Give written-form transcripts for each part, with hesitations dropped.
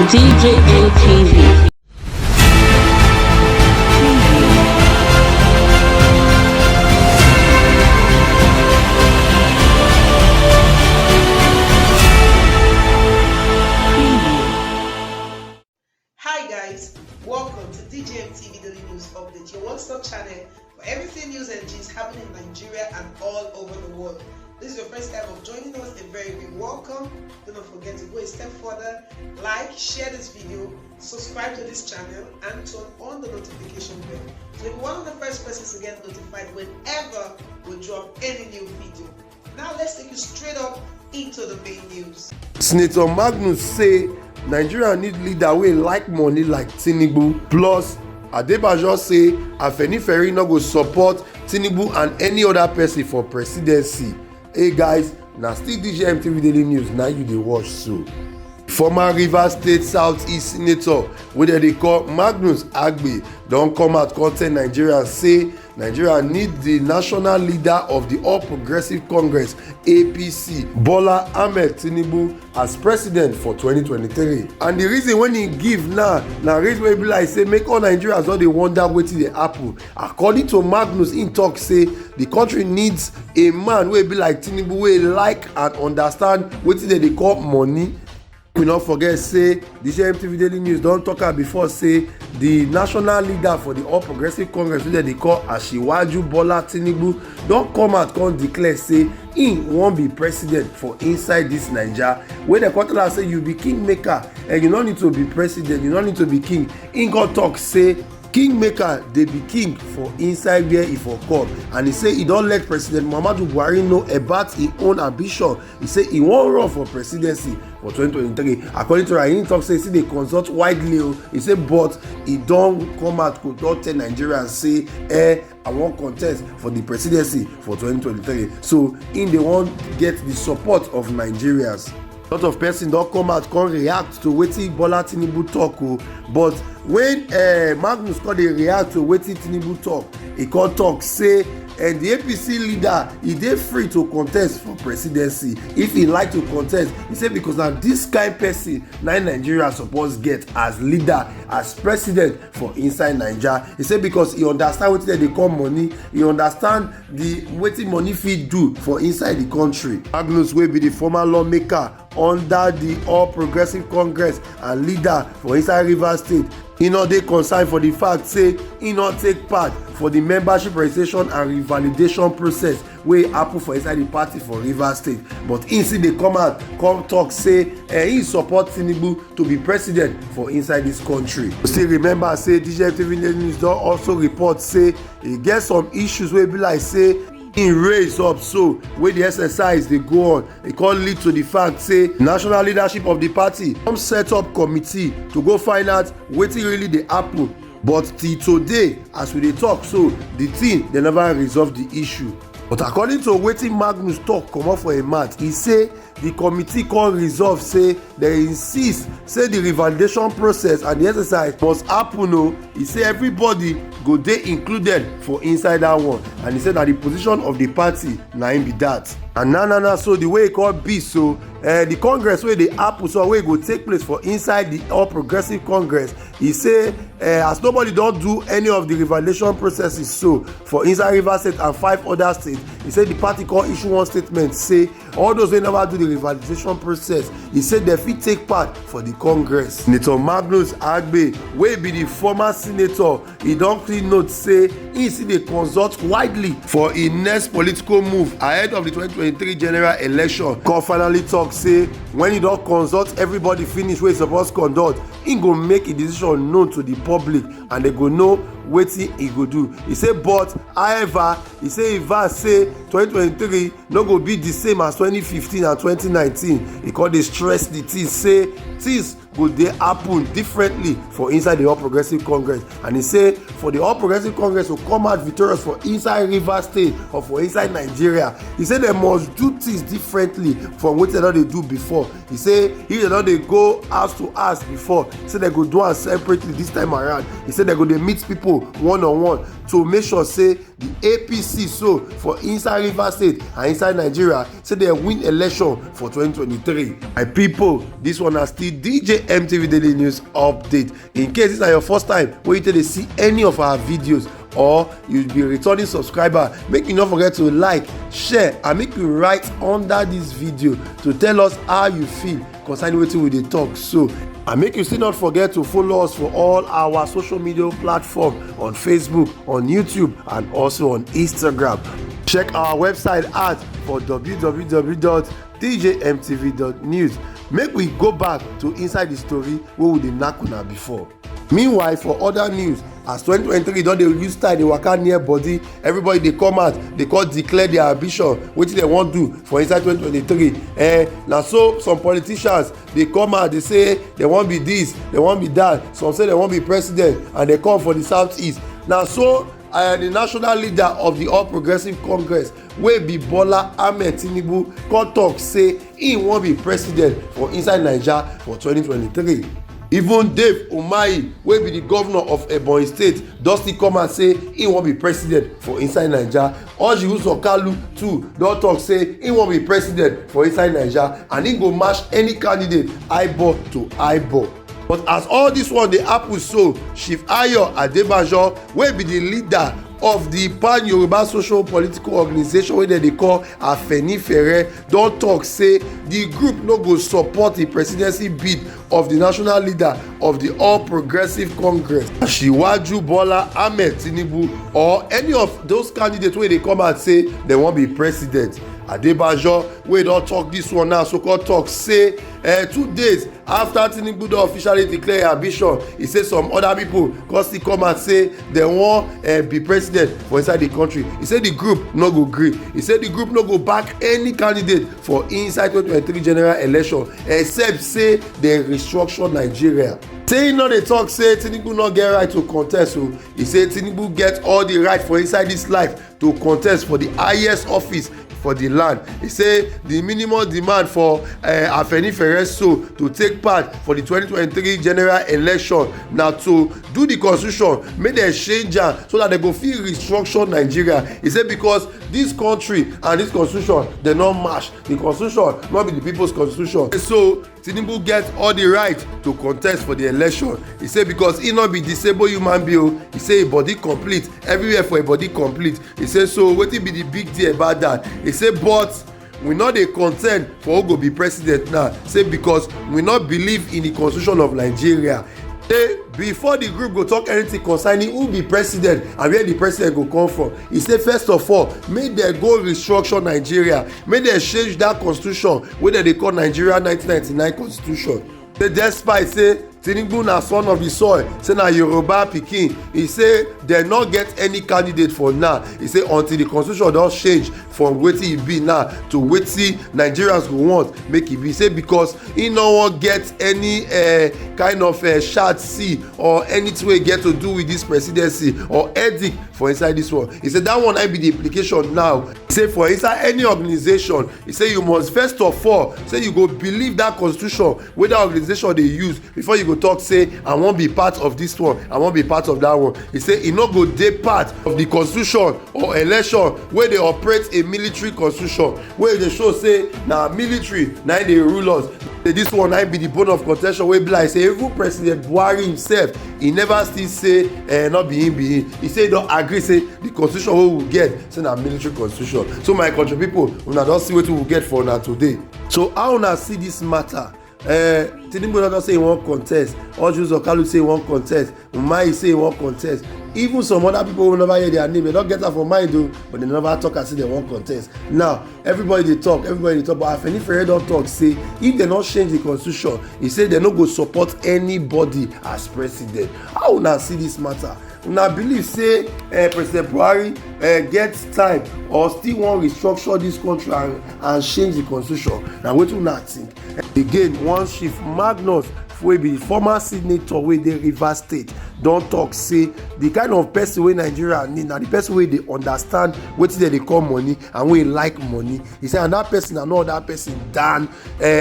DJMTV. Hi guys, welcome to DJMTV Daily News Update, your one-stop channel for everything news and gist happening in Nigeria and all over the world. This is your first time of joining us, a very big welcome. Do not forget to go a step further, like, share this video, subscribe to this channel and turn on the notification bell so you'll be one of the first persons to get notified whenever we drop any new video. Now let's take you straight up into the main news. Sen Magnus say Nigeria need leader wey like money like Tinubu. Plus, Adebayo say Afenifere no go support Tinubu and any other person for presidency. Hey guys, na still DJMTV Daily News na you dey watch so. Former Rivers State Southeast Senator wey dem dey call Magnus+No don come out come tell Nigerians say Nigeria need the national leader of the All Progressive Congress (APC) Bola Tinubu as president for 2023. And the reason when he give now na reason wey be like say make all Nigerians don dey wonder wetin dey happen. According to Magnus, im talk say the country needs a man wey be like Tinubu wey like and understand wetin dem dey call money. We not forget say DJMTV Daily News don talk am before say the national leader for the All Progressive Congress wey dem dey call Asiwaju Bola Tinubu don come out come declare say im wan be president for inside this Naija, wey dem come tell am say you be kingmaker and you no need to be president, you no need to be king. Im go talk say kingmaker dey be king for inside where e for come, and he say he don let President Muhammadu Buhari know about him own ambition. He say he wan run for presidency for 2023. According to am, he talk say he still dey consult widely. He say but he don come out don tell Nigerians say I wan contest for the presidency for 2023. So im dey wan get the support of Nigerians. A lot of person don come out come react to wetin Bola Tinubu talk but when Magnus come dey react to wetin Tinubu talk, he come talk say and the APC leader e dey free to contest for presidency if he like to contest. He say because na this kind person na Nigeria suppose get as leader, as president for inside Naija. He say because he understand wetin dem dey call money, he understand the wetin money fit do for inside the country. Magnus wey be the former lawmaker under the All Progressive Congress and leader for inside Rivers State, e no dey concerned for the fact say e no take part for the membership registration and revalidation process wey happen for inside the party for Rivers State, but im still dey come out come talk say im support Tinubu to be president for inside this country. Still remember say DJMTV News don also report say e get some issues wey be like say im raise up so wey the exercise dey go on. E come lead to the fact say national leadership of the party come set up committee to go find out wetin really dey happen, but till today as we dey talk so the thing dey never resolve the issue. But according to wetin Magnus talk comot for im mouth, e say the committee come resolve say dem insist say the revalidation process and the exercise must happen. He say everybody go dey included for inside that one, and he say na the position of the party na im be that. And na so the way e come be so the congress wey dey happen so wey go take place for inside the All Progressive Congress, he say as nobody don do any of the revalidation processes so for inside Rivers State and 5 other states, he say the party come issue one statement say all those wey never do the revalidation process, he say dem fit take part for the congress. Senator Magnus+No wey be the former senator, he don clearly note say he still dey consult widely for im next political move ahead of the 2023 general election. Come finally talk say when he don consult everybody finish wey he suppose conduct, he go make a decision known to the public and they go know wetin he go do. He say but however, he say if I say 2023 no go be the same as 2015 and 2019, he come dey stress the thing say things go dey happen differently for inside the All Progressive Congress, and he say for the All Progressive Congress to come out victorious for inside Rivers State or for inside Nigeria, he say dem must do things differently from wetin dem don dey do before. He say if dem don dey go house to house before, he say dem go do am separately this time around. He say dem go dey meet people one on one to make sure say the APC so for inside Rivers State and inside Nigeria say they win election for 2023. My people, this one na still DJ MTV Daily News Update. In case this is your first time wey you take dey see any of our videos, or you be returning subscriber, make you not forget to like, share, and make you write under this video to tell us how you feel concerning wetin we dey talk so. And make you still not forget to follow us for all our social media platforms on Facebook, on YouTube, and also on Instagram. Check our website out for www.djmtv.news. Make we go back to inside the story wey we dey knack una before. Meanwhile, for other news, as 2023 don dey use style dey waka near body, everybody dey come out, dey come declare their ambition, wetin dem wan do for inside 2023. Na so some politicians dey come out, dey say dem wan be this, dem wan be that, some say dem wan be president, and dey come for the southeast. Na so the national leader of the All Progressives Congress wey be Bola Tinubu come talk say im wan be president for inside Naija for 2023. Even Dave Umahi wey be the governor of Ebonyi State don still come and say im wan be president for inside Naija. Orji Kalu too don talk say im wan be president for inside Naija, and im go match any candidate eyeball to eyeball. But as all this one dey happen so, Chief Ayo Adebajo wey be the leader of the pan-Yoruba social political organization wey dem dey call Afenifere don talk say the group no go support the presidency bid of the national leader of the All Progressives Congress, Asiwaju Bola Tinubu, or any of those candidates wey dey come out say dem wan be president. Adebajo wey don talk this one now, so called talk say 2 days after Tinubu don officially declare ambition, he say some other people come still come and say dem wan be president for inside the country. He say the group no go gree. He say the group no go back any candidate for inside 2023 general election except say dem restructure Nigeria. Say e no dey talk say Tinubu no get right to contest o. He say Tinubu get all the right for inside this life to contest for the highest office for the land. He say the minimum demand for Afenifere so to take part for the 2023 general election na to do the constitution, make dem change am so that dem go fit restructure Nigeria. He say because this country and this constitution dem no match. The constitution no be the people's constitution. So Tinubu get all the right to contest for the election. He say because he no be disabled human being, he say him body complete, everywhere for him body complete. He say so wetin be the big deal about that? He say but we no dey contend for who go be president now. Say because we no believe in the constitution of Nigeria. Say before the group go talk anything concerning who be president and where the president go come from, he say first of all make dem go restructure Nigeria, make dem change that constitution wey dem dey call Nigeria 1999 constitution. Say despite say Tinubu na son of the soil, say na Yoruba pikin, he say dem no get any candidate for now. He say until the constitution don change from wetin e be now to wetin Nigerians go want make e be. Say because he no wan get any kind of shard see or anything wey get to do with this presidency or edict for inside this one. He say that one na be the implication now. He say for inside any organization, he say you must first of all say you go believe that constitution wey that organization dey use before you go talk say I wan be part of this one, I wan be part of that one. He say e no go dey part of the constitution or election wey dey operate a military constitution wey dey show say na military na im dey rule us. Say this one na be the bone of contention wey be like say even President Buhari himself, he never still say not be him be him. He say he don agree say the constitution wey we get say na military constitution. So my country people, una don see wetin we get for una today. So how una see this matter? Tinubu don say he wan contest, Orji Kalu say he wan contest, Umahi say he wan contest. Even some other people wey never hear their name, they don get am for mind o, but they never talk as say they wan contest. Now everybody dey talk, but Afenifere don talk say if dem no change the constitution, he say dem no go support anybody as president. How una see this matter? Una believe say President Buhari get time or still wan restructure this country and change the constitution? Na wetin una think? Again, one Chief Magnus wey be former senator wey dey Rivers State don talk say the kind of person wey Nigeria need na the person wey dey understand wetin dem dey call money and wey like money. He say and that person na no other person than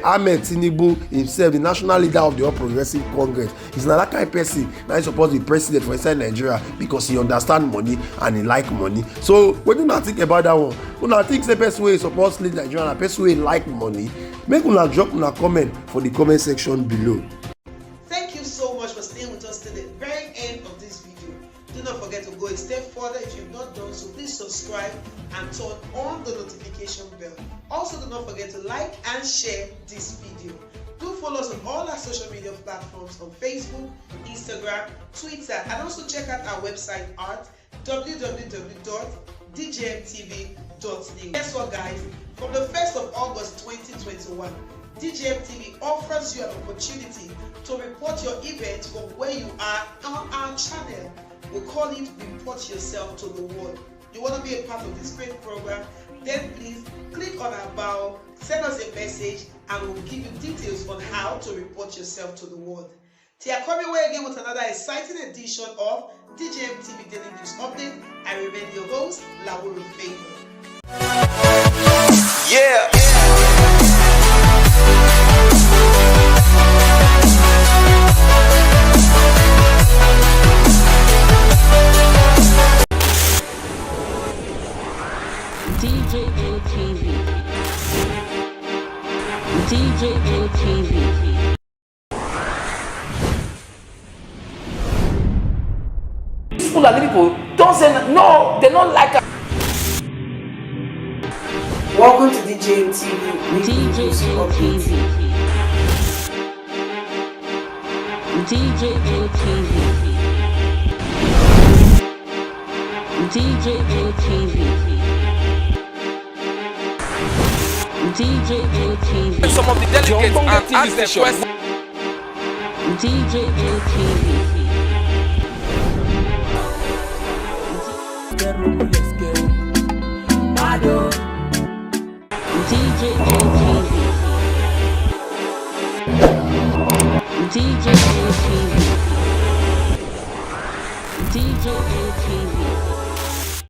Ahmed Tinubu himself, the national leader of the All Progressives Congress. He's na that kind of person na he suppose be president for inside Nigeria because he understand money and he like money. So wetin una think about that one? Una think say person wey suppose lead Nigeria na person wey like money? Make una drop una comment for the comment section below. Thank you so much for staying with us till the very end of this video. Do not forget to go a step further if you've not done so. Please subscribe and turn on the notification bell. Also, do not forget to like and share this video. Do follow us on all our social media platforms on Facebook, Instagram, Twitter, and also check out our website at www.djmtv.news. Guess what, guys? From the 1st of August 2021, DJMTV offers you an opportunity to report your event from where you are on our channel. We call it Report Yourself to the World. You want to be a part of this great program? Then please click on our bio, send us a message, and we'll give you details on how to report yourself to the world. Till I come your way again with another exciting edition of DJMTV Daily News Update, I remain your host, Lawuru Favor. Yeah. DJMTV. DJMTV. Fulani people don't say no, they don't like it. Welcome to DJMTV. DJMTV. DJMTV. DJMTV. DJMTV. Some of the delegates and ask the question. DJMTV. DJMTV. DJMTV.